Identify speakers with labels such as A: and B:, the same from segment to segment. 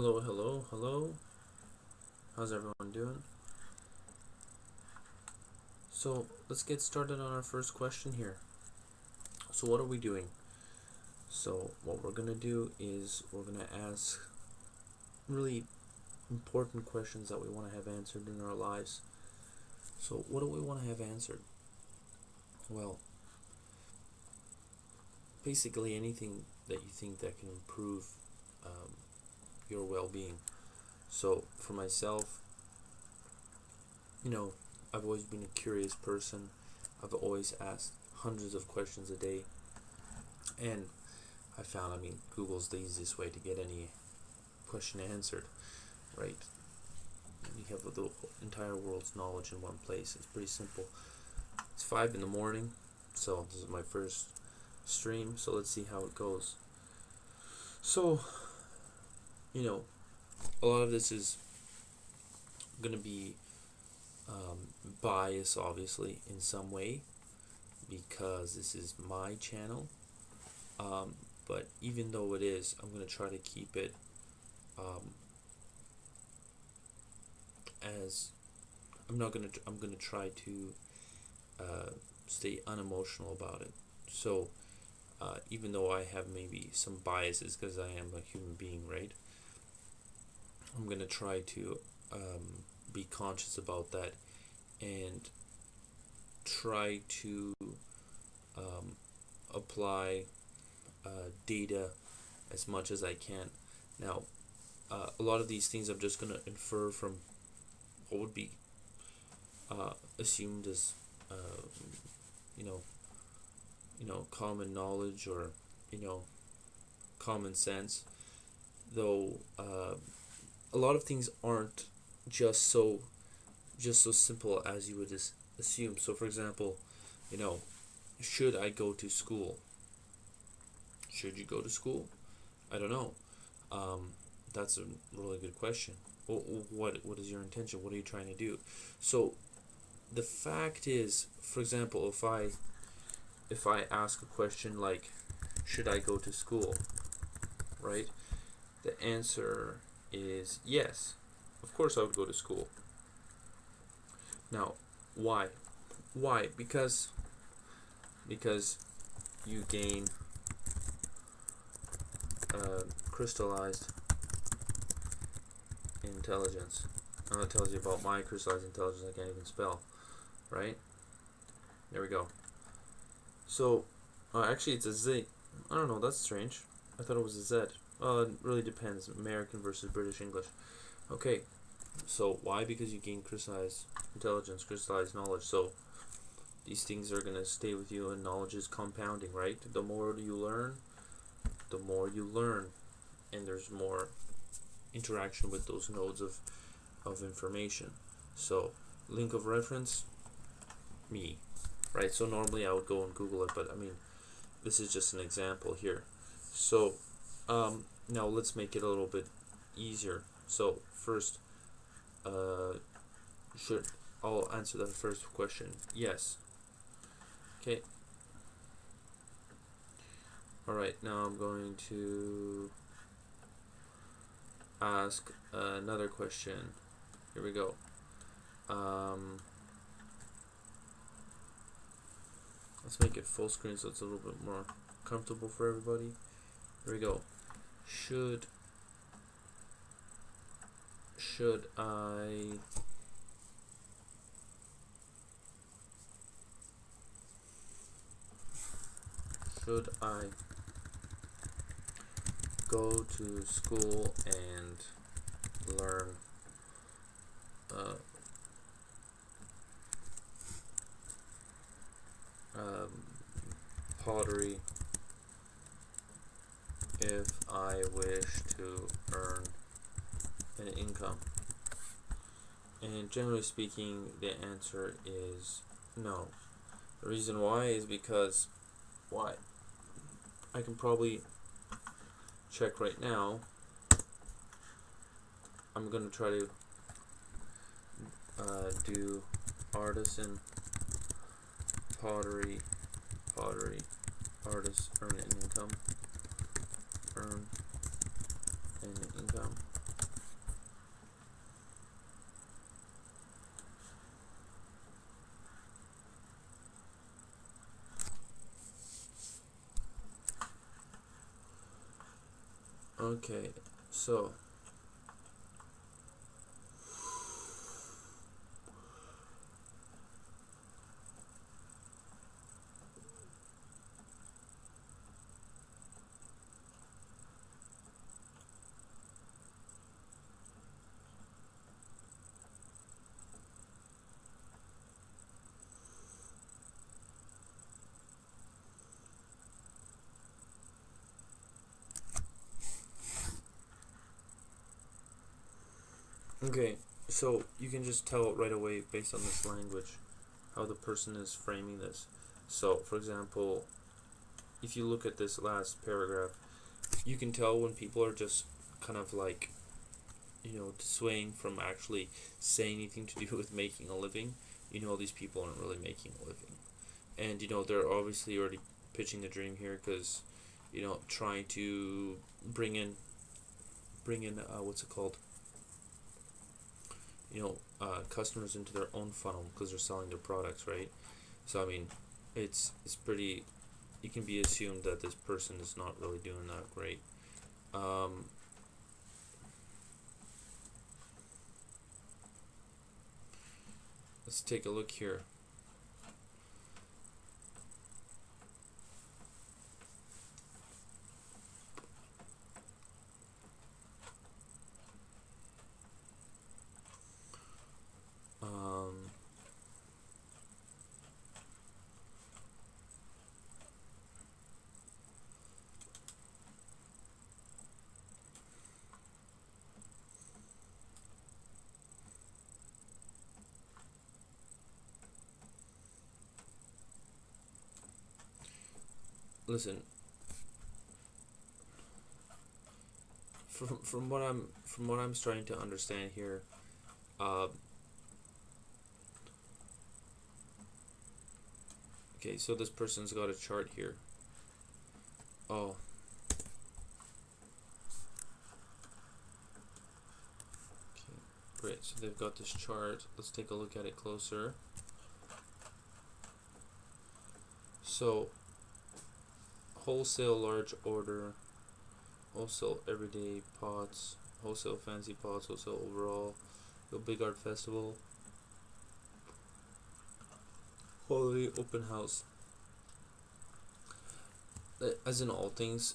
A: Hello, hello, hello. How's everyone doing? So let's get started on our first question here. So what are we doing? So what we're gonna do is we're gonna ask really important questions that we want to have answered in our lives. So what do we want to have answered? Well, basically anything that you think that can improve um, your well-being. So for myself, I've always been a curious person. I've always asked hundreds of questions a day, and I found, Google's the easiest way to get any question answered, right? You have the entire world's knowledge in one place. It's pretty simple. It's 5 in the morning, so this is my first stream, so let's see how it goes. So, a lot of this is going to be bias, obviously, in some way, because this is my channel. But even though it is, I'm going to try to keep it as I'm going to try to stay unemotional about it. So even though I have maybe some biases because I am a human being, right? I'm going to try to be conscious about that and try to apply data as much as I can. Now, a lot of these things I'm just going to infer from what would be assumed as common knowledge or common sense, though a lot of things aren't just so simple as you would assume. So for example, should I go to school? Should you go to school? I don't know. That's a really good question. What is your intention? What are you trying to do? So the fact is, for example, if I ask a question like, should I go to school? Right? The answer is yes. Of course I would go to school. Now, why? Why? Because you gain crystallized intelligence. Now that tells you about my crystallized intelligence I can't even spell. Right? There we go. So, actually it's a Z. I don't know, that's strange. I thought it was a Z. It really depends. American versus British English. Okay, so why? Because you gain crystallized intelligence, crystallized knowledge. So these things are going to stay with you, and knowledge is compounding, right? The more you learn, and there's more interaction with those nodes of information. So link of reference, me, right? So normally I would go and Google it, but this is just an example here. So now let's make it a little bit easier. So first, I'll answer the first question. Yes. Okay. Alright, now I'm going to ask another question. Here we go. Let's make it full screen so it's a little bit more comfortable for everybody. Here we go. Should I go to school and learn pottery if I wish to earn an income? And generally speaking, the answer is no. The reason why is because why? I can probably check right now. I'm going to try to do artisan pottery artists earn an income Okay, so okay, so you can just tell right away based on this language how the person is framing this. So, for example, if you look at this last paragraph, you can tell when people are just kind of like, swaying from actually saying anything to do with making a living. These people aren't really making a living. And, they're obviously already pitching the dream here because, trying to bring in what's it called? Customers into their own funnel because they're selling their products, right? So, I mean, it's pretty. It can be assumed that this person is not really doing that great. Um, let's take a look here. Um, listen, from what I'm trying to understand here, uh, okay, so this person's got a chart here. Oh, okay, great. So they've got this chart. Let's take a look at it closer. So, wholesale large order, wholesale everyday pots, wholesale fancy pots, wholesale overall, the big art festival, holiday open house. As in all things,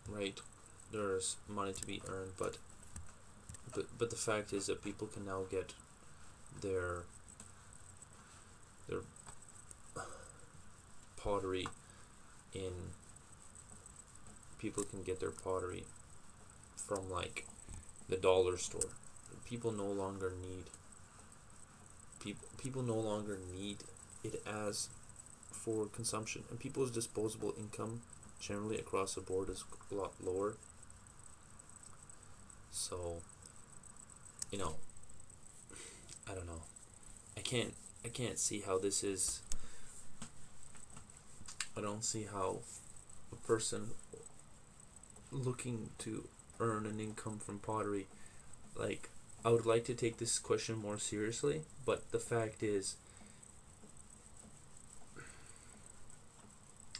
A: right? There's money to be earned, but the fact is that people can now get their their pottery in. People can get their pottery from like the dollar store. People no longer need people no longer need it as for consumption, and people's disposable income generally across the board is a lot lower. So, you know, I don't know. I can't see how this is. I don't see how a person looking to earn an income from pottery, like, I would like to take this question more seriously, but the fact is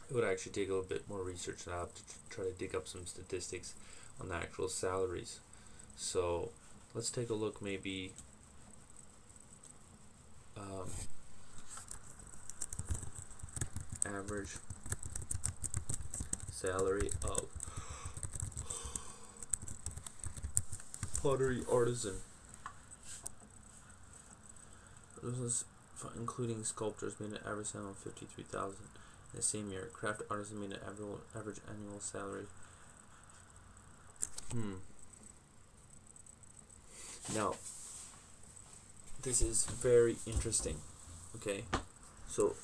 A: it would actually take a little bit more research, and I have to try to dig up some statistics on the actual salaries. So let's take a look, maybe um, average salary of pottery artisan. This is including sculptors made an average salary of 53,000 in the same year. Craft artisan made an average annual salary. Now, this is very interesting. Okay, so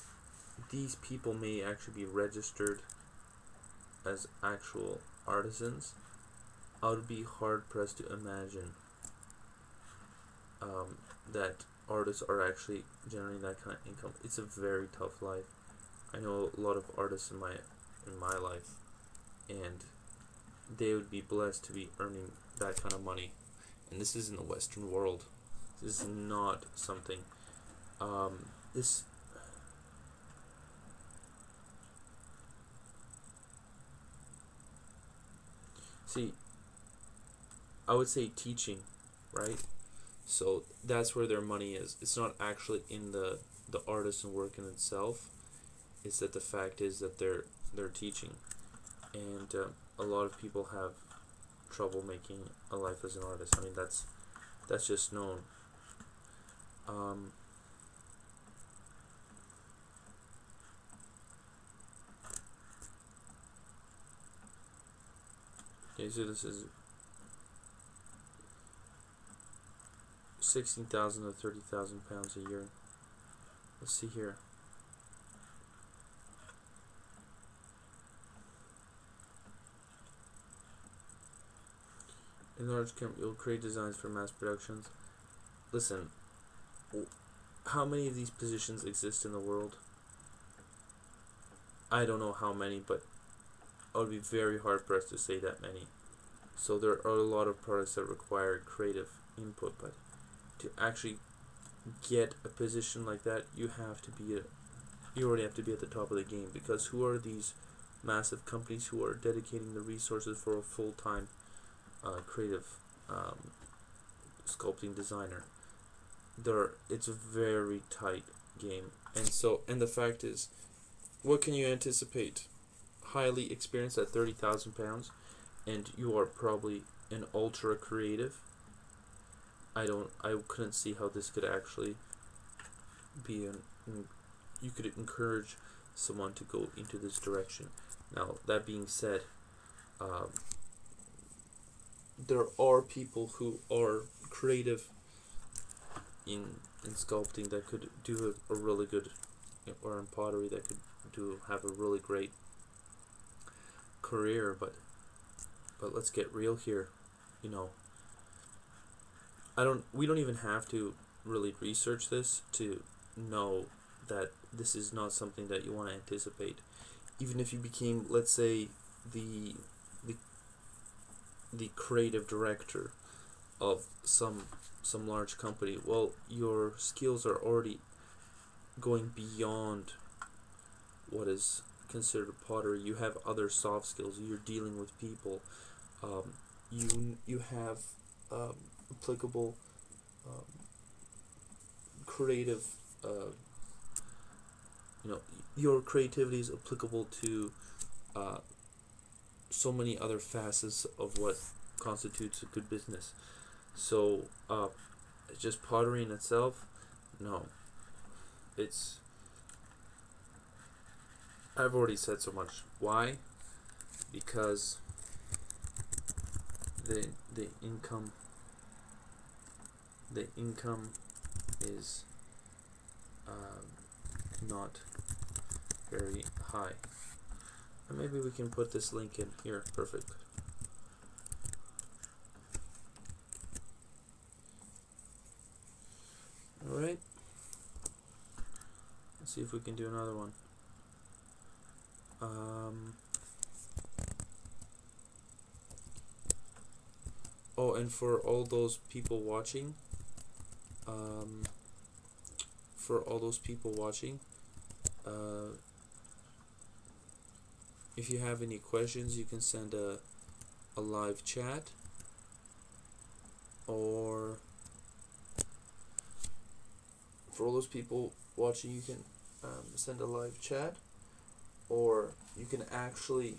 A: these people may actually be registered as actual artisans. I would be hard pressed to imagine that artists are actually generating that kind of income. It's a very tough life. I know a lot of artists in my life, and they would be blessed to be earning that kind of money. And this is in the Western world. This is not something. This. See, I would say teaching, right? So that's where their money is. It's not actually in the artisan work in itself. It's that the fact is that they're teaching, and a lot of people have trouble making a life as an artist. I mean, that's just known. Um, okay, so this is 16,000 to 30,000 pounds a year. Let's see here. In large company, will create designs for mass productions. Listen, how many of these positions exist in the world? I don't know how many, but I would be very hard pressed to say that many. So there are a lot of products that require creative input, but to actually get a position like that, you already have to be at the top of the game, because who are these massive companies who are dedicating the resources for a full-time creative sculpting designer? It's a very tight game, and the fact is, what can you anticipate? Highly experienced at 30,000 pounds, and you are probably an ultra creative. I couldn't see how this could actually be you could encourage someone to go into this direction. Now, that being said, um, there are people who are creative in sculpting that could do a really good, or in pottery that could have a really great career, but let's get real here. You know, we don't even have to really research this to know that this is not something that you want to anticipate. Even if you became, let's say, the the the creative director of some large company, well, your skills are already going beyond what is considered pottery. You have other soft skills. You're dealing with people. You have applicable um, creative. You know, your creativity is applicable to uh, so many other facets of what constitutes a good business. So, just pottery in itself, no. It's I've already said so much. Why? Because the income is not very high. And maybe we can put this link in here. Perfect. Alright. Let's see if we can do another one. Oh, and for all those people watching, uh, if you have any questions, you can send a live chat, or for all those people watching, you can send a live chat, or you can actually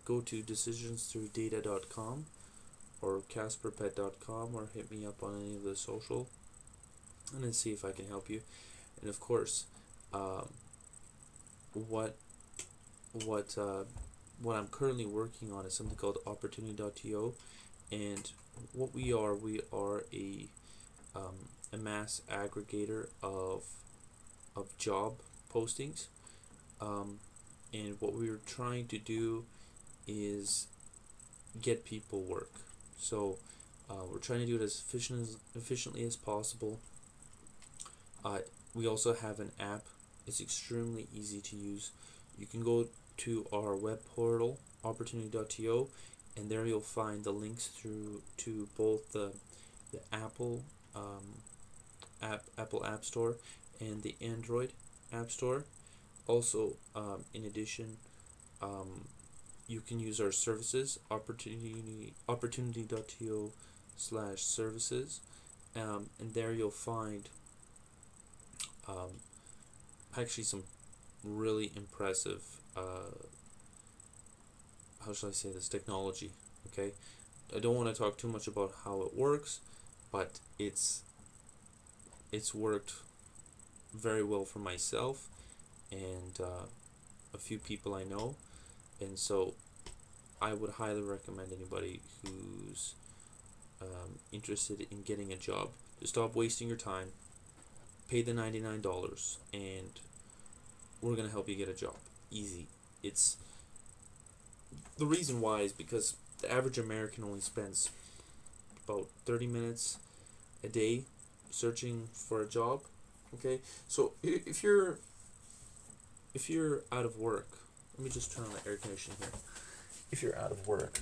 A: go to decisionsthroughdata.com or casperpet.com, or hit me up on any of the social, and then see if I can help you. And of course, what I'm currently working on is something called OpportunityO, and what we are a mass aggregator of job postings, and what we're trying to do is get people work. So we're trying to do it as efficiently as possible. We also have an app. It's extremely easy to use. You can go to our web portal, OpportunityO, and there you'll find the links to both the Apple Apple App Store and the Android App Store. Also, in addition, you can use our services, opportunity.to/services, and there you'll find um, actually some really impressive how should I say this, technology. Okay, I don't want to talk too much about how it works, but it's worked very well for myself and a few people I know, and so I would highly recommend anybody who's interested in getting a job to stop wasting your time, pay the $99, and we're gonna help you get a job. Easy. It's the reason why is because the average American only spends about 30 minutes a day searching for a job. Okay, so if you're out of work, let me just turn on the air conditioning here. If you're out of work,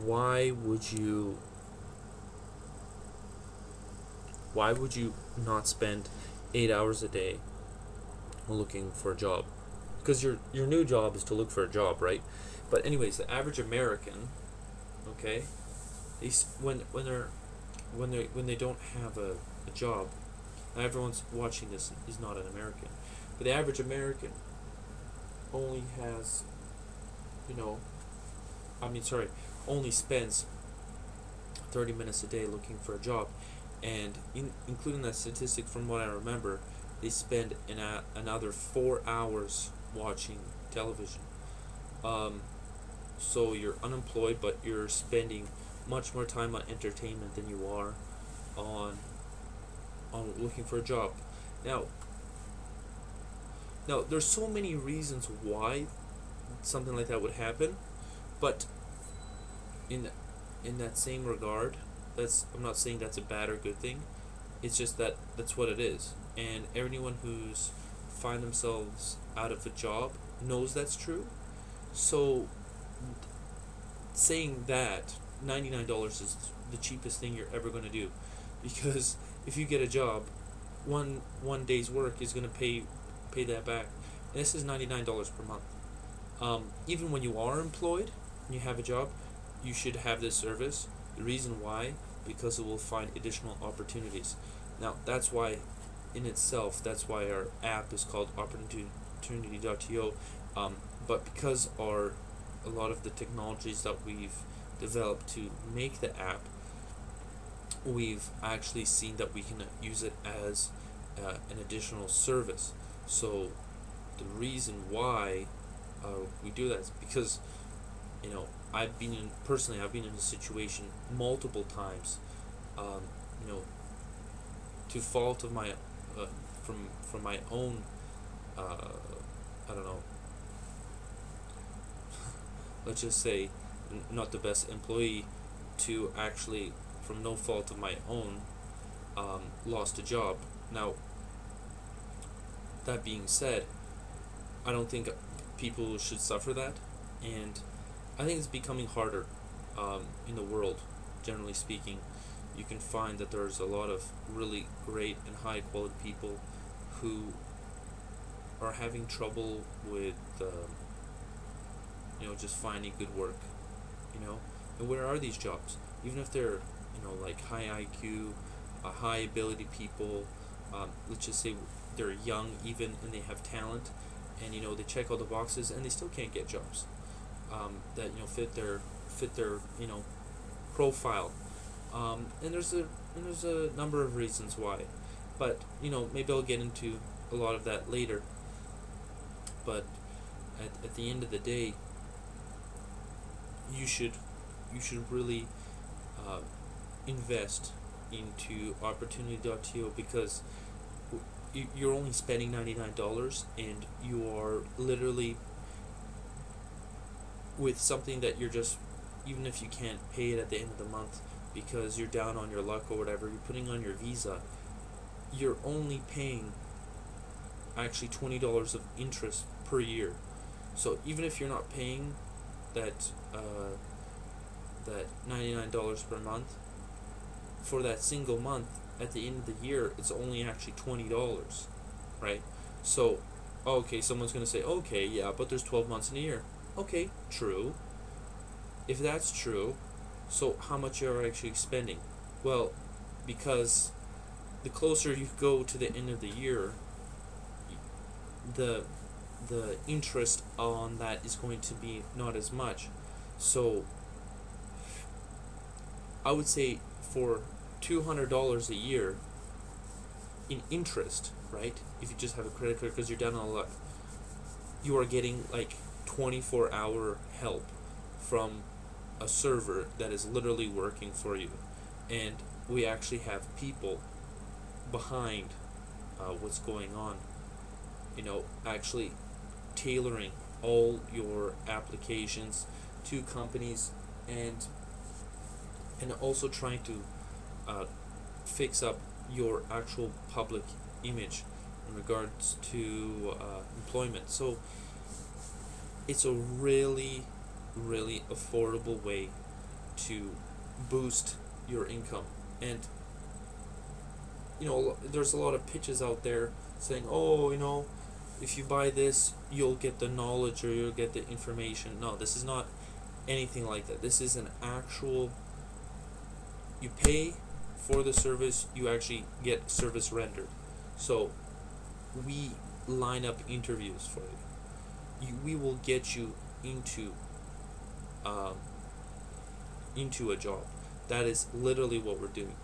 A: why would you not spend 8 hours a day looking for a job? Because your new job is to look for a job, right? But anyways, the average American, okay, when they don't have a job, now everyone's watching this is not an American, but the average American only has, only spends 30 minutes a day looking for a job, and including that statistic, from what I remember, they spend another 4 hours watching television. So you're unemployed, but you're spending much more time on entertainment than you are on looking for a job. Now there's so many reasons why something like that would happen, but in that same regard, I'm not saying that's a bad or good thing. It's just that that's what it is, and anyone who's find themselves out of a job knows that's true. So saying that $99 is the cheapest thing you're ever going to do, because if you get a job, one day's work is going to pay that back, and this is $99 per month. Even when you are employed and you have a job, you should have this service. The reason why, because it will find additional opportunities. Now that's why our app is called OpportunityO. But because a lot of the technologies that we've developed to make the app, we've actually seen that we can use it as an additional service. So the reason why we do that is because I've been in a situation multiple times, to fault of my from my own I don't know, let's just say not the best employee, to actually, from no fault of my own, lost a job. Now that being said, I don't think people should suffer that, and I think it's becoming harder in the world, generally speaking. You can find that there's a lot of really great and high quality people who are having trouble with just finding good work, and where are these jobs? Even if they're like high IQ, high ability people, let's just say they're young even, and they have talent, and they check all the boxes, and they still can't get jobs that fit their profile. And there's a number of reasons why, but maybe I'll get into a lot of that later. But at the end of the day, you should really invest into OpportunityO, because you're only spending $99, and you are literally, with something that you're just, even if you can't pay it at the end of the month because you're down on your luck or whatever, you're putting on your visa, you're only paying actually $20 of interest per year. So even if you're not paying that $99 per month for that single month, at the end of the year it's only actually $20, right? So, okay, someone's going to say, okay, yeah, but there's 12 months in a year. Okay, true. If that's true, so how much are you actually spending? Well, because the closer you go to the end of the year, the the interest on that is going to be not as much. So I would say for $200 a year in interest, right? If you just have a credit card because you're down on luck, you are getting like 24-hour help from a server that is literally working for you. And we actually have people behind what's going on, actually tailoring all your applications to companies, and also trying to fix up your actual public image in regards to employment. So it's a really, really affordable way to boost your income. And there's a lot of pitches out there saying, oh, if you buy this, you'll get the knowledge or you'll get the information. No, this is not anything like that. This is an actual, you pay for the service, you actually get service rendered. So we line up interviews for you. We will get you into a job. That is literally what we're doing.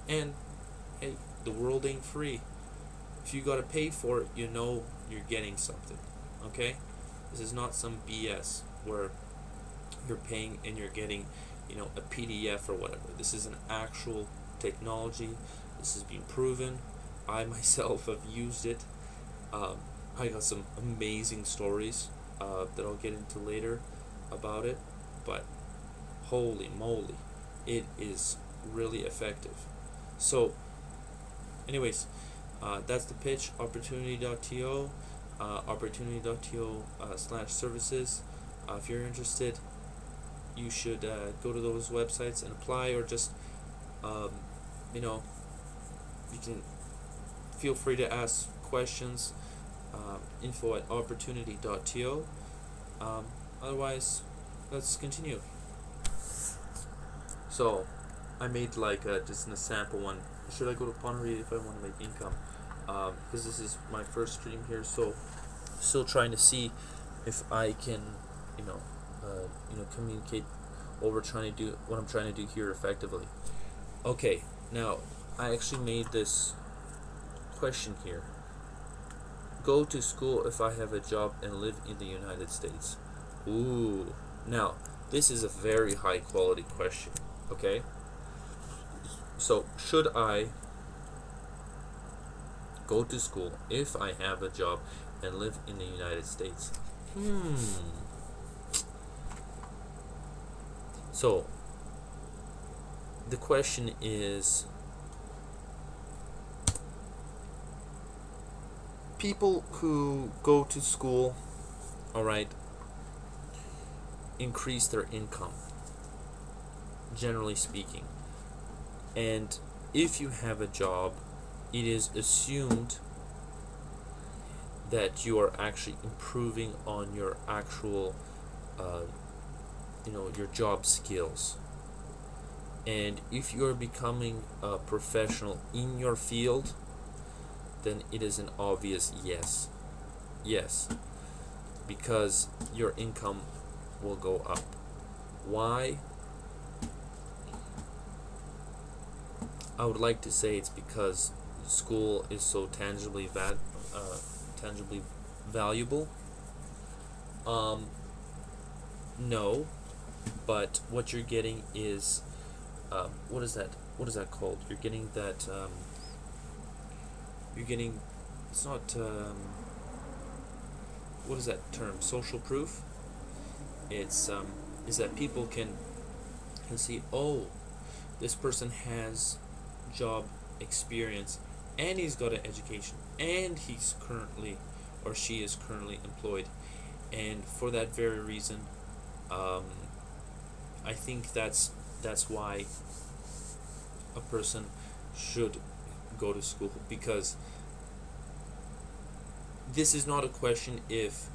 A: And hey, the world ain't free. If you gotta pay for it, you're getting something. Okay? This is not some BS where you're paying and you're getting, a PDF or whatever. This is an actual technology. This has been proven. I myself have used it. I got some amazing stories that I'll get into later about it, but holy moly, it is really effective. So, anyways, that's the pitch. OpportunityO, OpportunityO/services. If you're interested, you should go to those websites and apply, or just, you can feel free to ask questions. info@OpportunityO. Otherwise, let's continue. So, I made like just a sample one. Should I go to Pottery if I want to make income? Because this is my first stream here, so still trying to see if I can, communicate what I'm trying to do here effectively. Okay, now I actually made this question here. Go to school if I have a job and live in the United States. Ooh, now this is a very high quality question. Okay, so should I go to school if I have a job and live in the United States? So the question is, people who go to school, alright, increase their income, generally speaking. And if you have a job, it is assumed that you are actually improving on your actual, your job skills. And if you are becoming a professional in your field, then it is an obvious yes. Yes. Because your income will go up. Why? I would like to say it's because school is so tangibly valuable. No, but what you're getting is, what is that called? You're getting that, it's not, what is that term? Social proof? It's, is that people can see, oh, this person has job experience, and he's got an education, and he's currently, or she is currently employed. And for that very reason, I think that's why a person should go to school, because this is not a question if.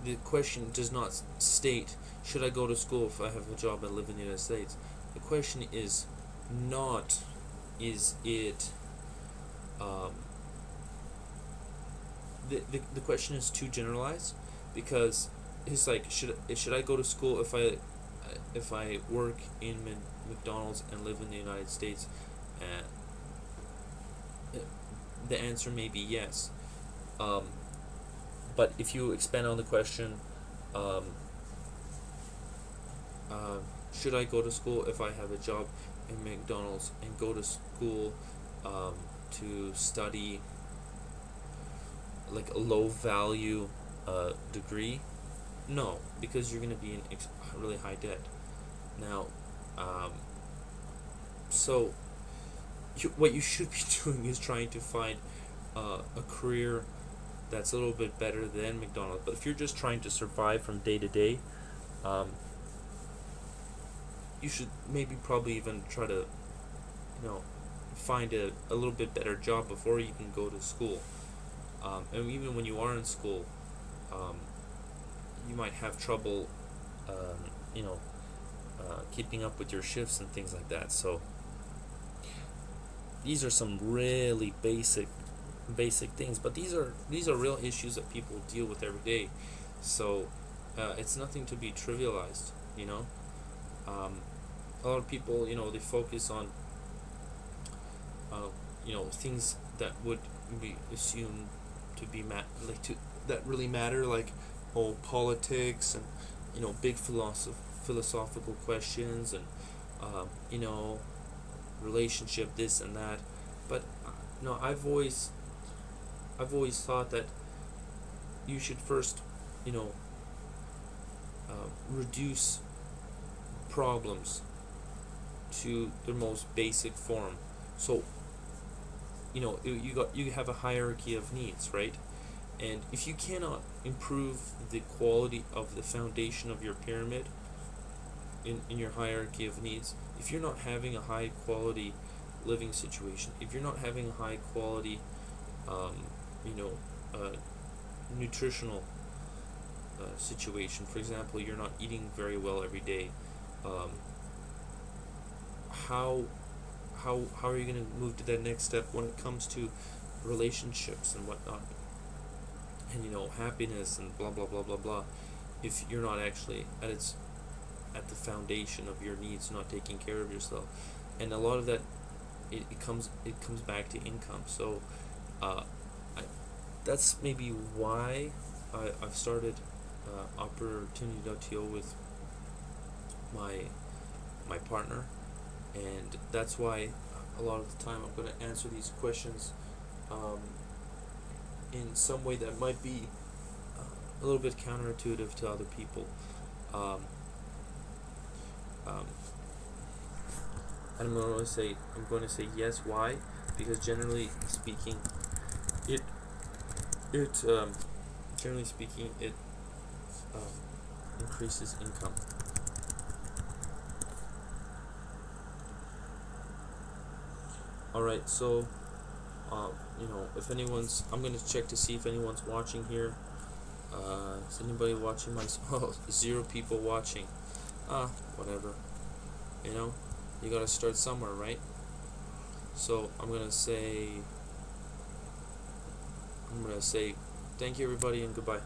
A: The question does not state, should I go to school if I have a job and live in the United States? The question is not, is it, um, the question is too generalized, because it's like, should I go to school if I work in McDonald's and live in the United States? And the answer may be yes. Um, but if you expand on the question, um, uh, should I go to school if I have a job in McDonald's and go to school to study like a low value degree? No, because you're going to be in really high debt. Now, um, so what you should be doing is trying to find a career that's a little bit better than McDonald's. But if you're just trying to survive from day to day, um, you should maybe probably even try to, find a little bit better job before you can go to school. And even when you are in school, um, you might have trouble, um, you know, keeping up with your shifts and things like that. So these are some really basic things, but these are real issues that people deal with every day. So it's nothing to be trivialized. A lot of people, they focus on things that would be assumed to be that really matter, like politics and big philosophical questions and you know relationship, this and that. But no, I've always thought that you should first reduce problems to their most basic form. So you have a hierarchy of needs, right? And if you cannot improve the quality of the foundation of your pyramid in your hierarchy of needs, if you're not having a high quality living situation, if you're not having a high quality um, you know nutritional situation, for example, you're not eating very well every day, um, how are you going to move to that next step when it comes to relationships and whatnot, and happiness and blah blah blah blah blah, if you're not actually at the foundation of your needs, not taking care of yourself? And a lot of that, it comes back to income. So that's maybe why I've started OpportunityO with my partner, and that's why a lot of the time I'm going to answer these questions in some way that might be a little bit counterintuitive to other people. Um, um, and I'm going to say yes. Why? Because generally speaking, it increases income. All right, so if anyone's, I'm gonna check to see if anyone's watching here. Is anybody watching my? Oh, 0 people watching. Whatever. You gotta start somewhere, right? So I'm gonna say thank you, everybody, and goodbye.